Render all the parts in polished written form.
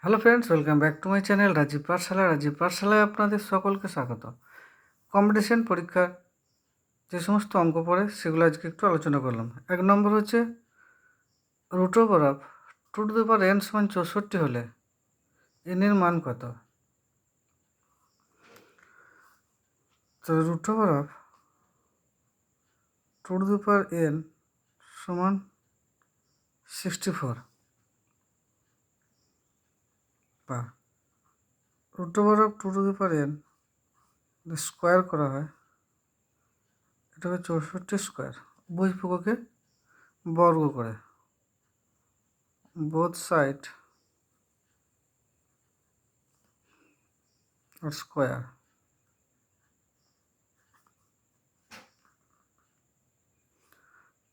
Hello friends, welcome back to my channel Rajiv পাঠশালায় আপনাদের সকলকে স্বাগত। কম্পিটিশন পরীক্ষার যে সমস্ত অঙ্ক পড়ে সেগুলো আজকে একটু আলোচনা করলাম। 1 নম্বর হচ্ছে রুট ওভার অফ 2n সমান 64 হলে n এর মান কত? তো রুট ওভার অফ 2n সমান 64 বা root over of 2n square করা হয়, এটাকে 64 স্কোয়ার, উভয় পক্ষকে বর্গ করে, both side আর স্কোয়ার।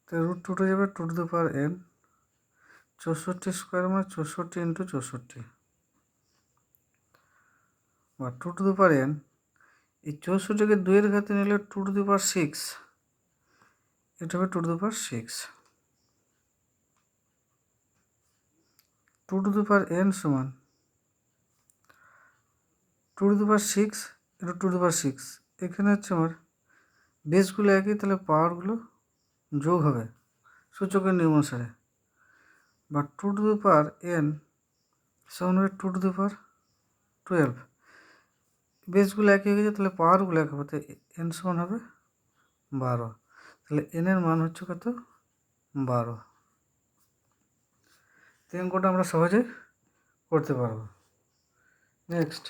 তো রুট টু যাবে 2n, 64 স্কোয়ার মানে 64 ইন্টু 64 বা 2n। এই 64কে 2-এর ঘাতে নিলে 2⁶, এটা হবে 2⁶। 2n সমান 2⁶, এটা 2⁶। এখানে হচ্ছে আমার বেসগুলো একই, তাহলে পাওয়ারগুলো যোগ হবে সূচকের নিয়ম অনুসারে, বা 2n সমান হবে 212। বেসগুলো একই হয়ে গেছে, তাহলে পাওয়ারগুলো এক হবে, তাই n সমান হবে 12। তাহলে n এর মান হচ্ছে কত? 12। এই অঙ্কটা আমরা সহজে করতে পারবো। নেক্সট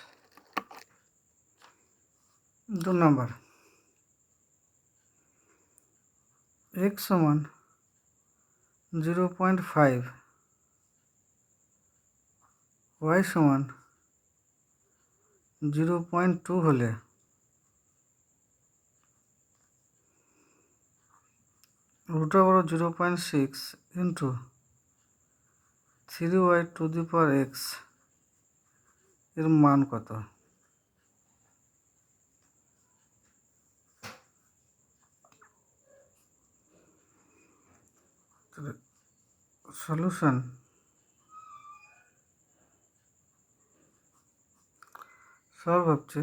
2 নম্বর, x সমান 0.5, y সমান 0.2 হলে রুট ওভার 0.6 ইন্টু 3y⁴ এর মান কত? সলিউশন সলভ হচ্ছে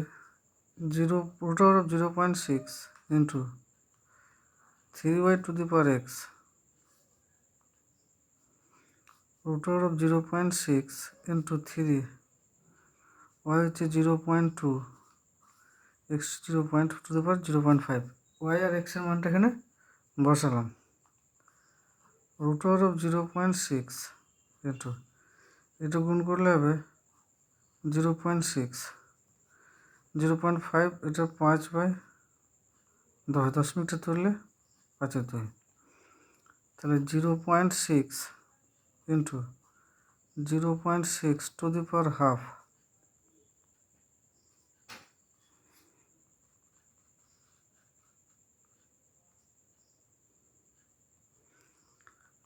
root over 0.6 into 3y⁴ root over 0.6 into 3, y হচ্ছে 0.2, x 0.5, y আর x এর মানটা এখানে বসালাম। রুট ওভার 0.6 ইন্টু এটা গুণ করলে হবে 0.6, 0.5, এটা 5/10, 10 মিটার তুললে 5/2, তাহলে 0.6 into 0.6 to the power half,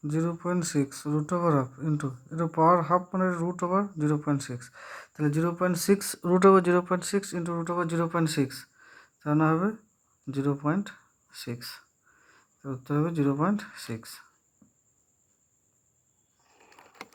0.6 root over half into এটা পাওয়ার হাফ মানে রুট ওভার 0.6, তাহলে 0.6 root over 0.6 into root over 0.6, তাহলে হবে 0.6, উত্তর হবে 0.6।